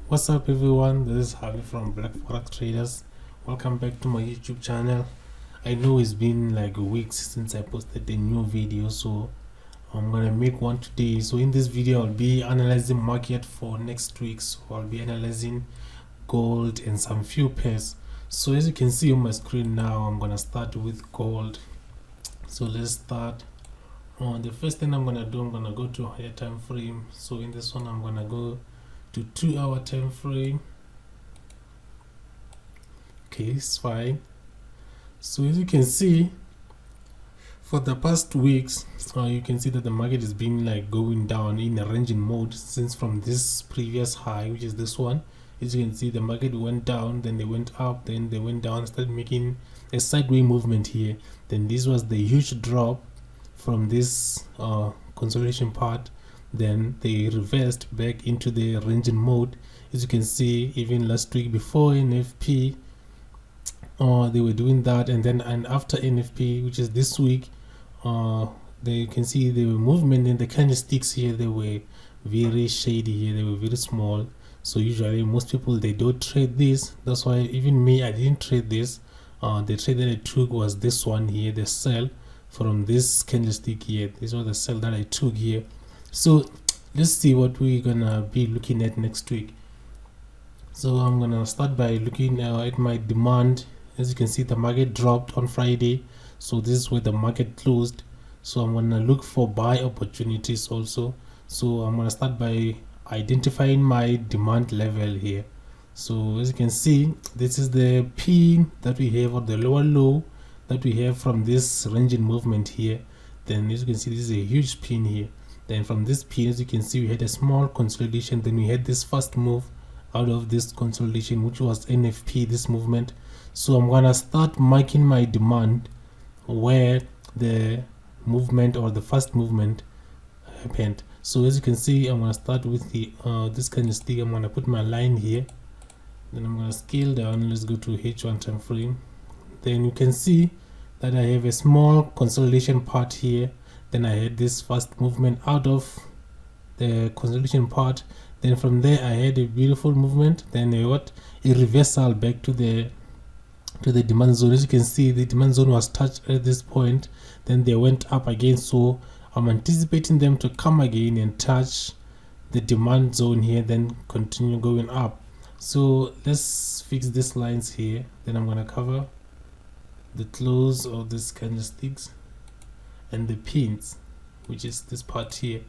What's up everyone, this is Harvey from Black Forex Traders. Welcome back to my YouTube channel. I know it's been like weeks since I posted a new video, so I'm gonna make one today. So in this video I'll be analyzing market for next week. So I'll be analyzing gold and some few pairs. So as you can see on my screen now, I'm gonna start with gold. So let's start. The first thing I'm gonna do, I'm gonna go to higher time frame. So in this one I'm gonna go to 2-hour time frame. Okay, it's fine. So as you can see, for the past weeks, you can see that the market has been like going down in a ranging mode since from this previous high, which is this one. As you can see, the market went down, then they went up, then they went down, started making a sideways movement here. Then this was the huge drop from this consolidation part. Then they reversed back into the ranging mode. As you can see, even last week before NFP, they were doing that, and then after NFP, which is this week, they can see the movement in the candlesticks here. They were very shady here, they were very small. So usually most people, they don't trade this. That's why even me, I didn't trade this. The trade that I took was this one here, the sell from this candlestick here. This was the sell that I took here. So let's see what we're gonna be looking at next week. So I'm gonna start by looking at my demand. As you can see, the market dropped on Friday, so this is where the market closed. So I'm gonna look for buy opportunities also. So I'm gonna start by identifying my demand level here. So as you can see, this is the pin that we have, or the lower low that we have from this ranging movement here. Then as you can see, this is a huge pin here. Then from this pin, as you can see, we had a small consolidation. Then we had this first move out of this consolidation, which was NFP, this movement. So I'm gonna start marking my demand where the movement or the first movement happened. So as you can see, I'm gonna start with the this candlestick. I'm gonna put my line here. Then I'm gonna scale down. Let's go to H1 time frame. Then you can see that I have a small consolidation part here. Then I had this first movement out of the consolidation part. Then from there I had a beautiful movement. Then a reversal back to the demand zone. As you can see, the demand zone was touched at this point. Then they went up again. So I'm anticipating them to come again and touch the demand zone here, then continue going up. So let's fix these lines here. Then I'm gonna cover the close of these candlesticks and the pins, which is this part here.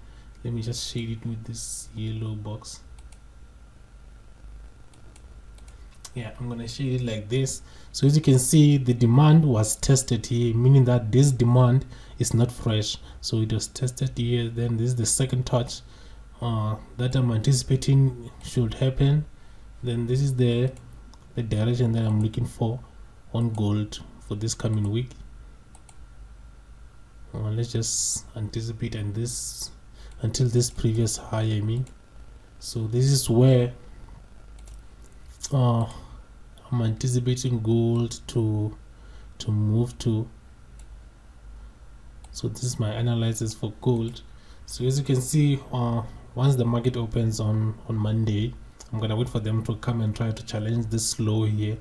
Let me just shade it with this yellow box. Yeah, I'm gonna shade it like this. So as you can see, the demand was tested here, meaning that this demand is not fresh. So it was tested here. Then this is the second touch that I'm anticipating should happen. Then this is the direction that I'm looking for on gold for this coming week. Let's just anticipate and this until this previous high, I mean. So this is where I'm anticipating gold to move to. So this is my analysis for gold. So as you can see, once the market opens on Monday, I'm gonna wait for them to come and try to challenge this low here.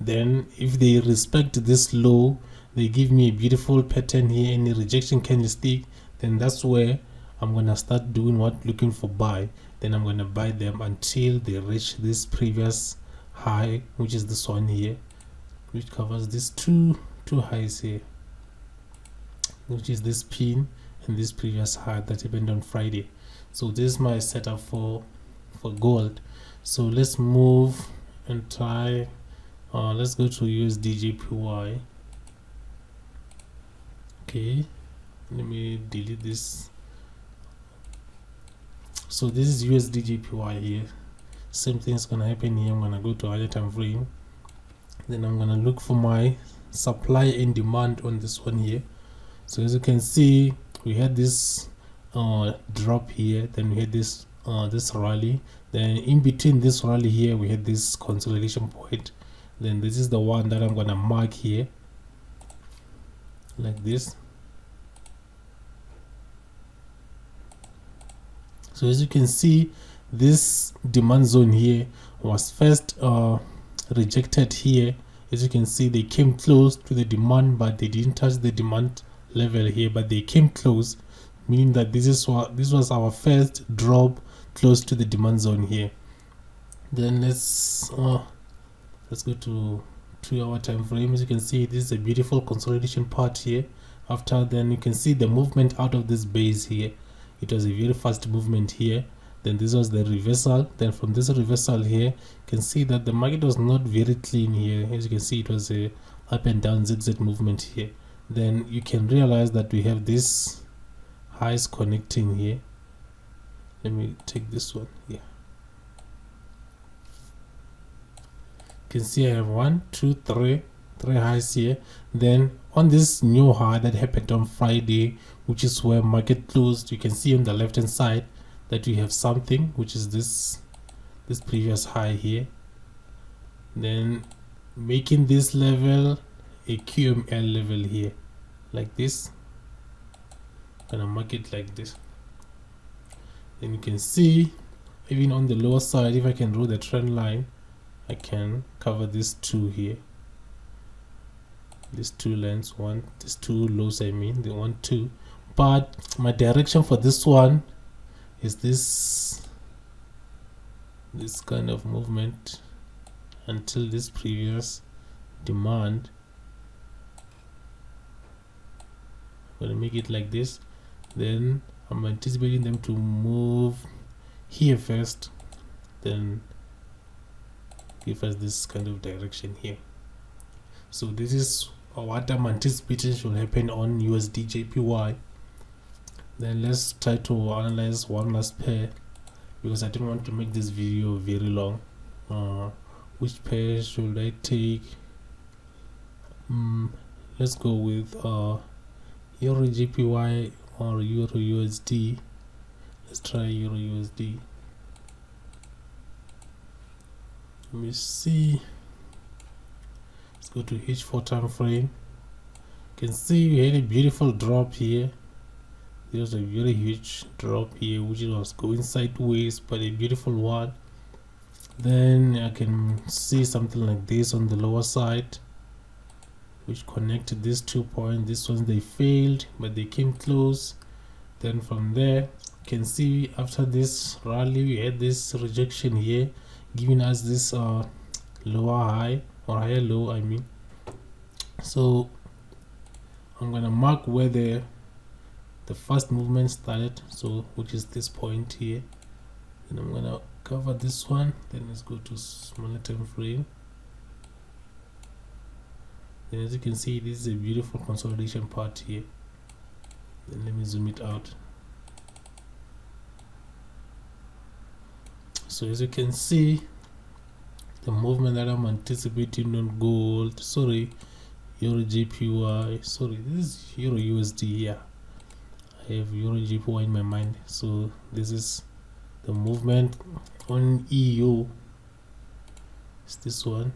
Then if they respect this low, they give me a beautiful pattern here in the rejection candlestick, then that's where I'm gonna start doing what, looking for buy. Then I'm gonna buy them until they reach this previous high, which is this one here, which covers these two highs here, which is this pin and this previous high that happened on Friday. So this is my setup for gold. So let's move and try. Let's go to Usdjpy. Okay, let me delete this. So this is Usdjpy here. Same thing is gonna happen here. I'm gonna go to higher time frame, then I'm gonna look for my supply and demand on this one here. So as you can see, we had this drop here, then we had this rally, then in between this rally here we had this consolidation point. Then this is the one that I'm gonna mark here like this. So as you can see, this demand zone here was first rejected here. As you can see, they came close to the demand, but they didn't touch the demand level here, but they came close, meaning that this was our first drop close to the demand zone here. Then let's go to 2-hour time frame. As you can see, this is a beautiful consolidation part here. After then, you can see the movement out of this base here. It was a very fast movement here. Then this was the reversal. Then from this reversal here, you can see that the market was not very clean here. As you can see, it was a up and down zigzag movement here. Then you can realize that we have this highs connecting here. Let me take this one. Yeah, you can see I have 1, 2, 3 highs here. Then on this new high that happened on Friday, which is where market closed, you can see on the left hand side that we have something, which is this previous high here, then making this level a QML level here like this. I'm gonna mark it like this. Then you can see even on the lower side, if I can draw the trend line, I can cover this two here, these two lines, these two lows, I mean the 1, 2. But my direction for this one is this kind of movement until this previous demand. I'm going to make it like this. Then I'm anticipating them to move here first, then give us this kind of direction here. So this is what I'm anticipating should happen on Usdjpy. Then let's try to analyze one last pair, because I don't want to make this video very long. Which pair should I take? Let's go with EuroJPY or EuroUSD. Let's try EuroUSD. Let me see. Let's go to H4 time frame. You can see we had a beautiful drop here. There was a very huge drop here, which was going sideways, but a beautiful one. Then I can see something like this on the lower side, which connected these 2 points. This one they failed, but they came close. Then from there, you can see after this rally, we had this rejection here, giving us this lower high or higher low, I mean. So I'm gonna mark where the first movement started, so which is this point here. Then I'm gonna cover this one. Then let's go to smaller time frame. Then as you can see, this is a beautiful consolidation part here. Then let me zoom it out. So as you can see, the movement that I'm anticipating on gold, EuroJPY, this is EuroUSD here. I have EuroJPY in my mind. So this is the movement on EU. It's this one.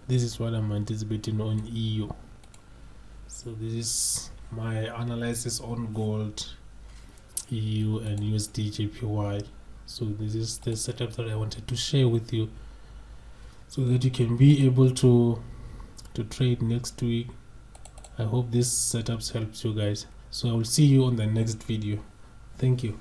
This is what I'm anticipating on EU. So this is my analysis on gold, EU and Usdjpy. So this is the setup that I wanted to share with you, so that you can be able to trade next week. I hope this setups helps you guys. So I will see you on the next video. Thank you.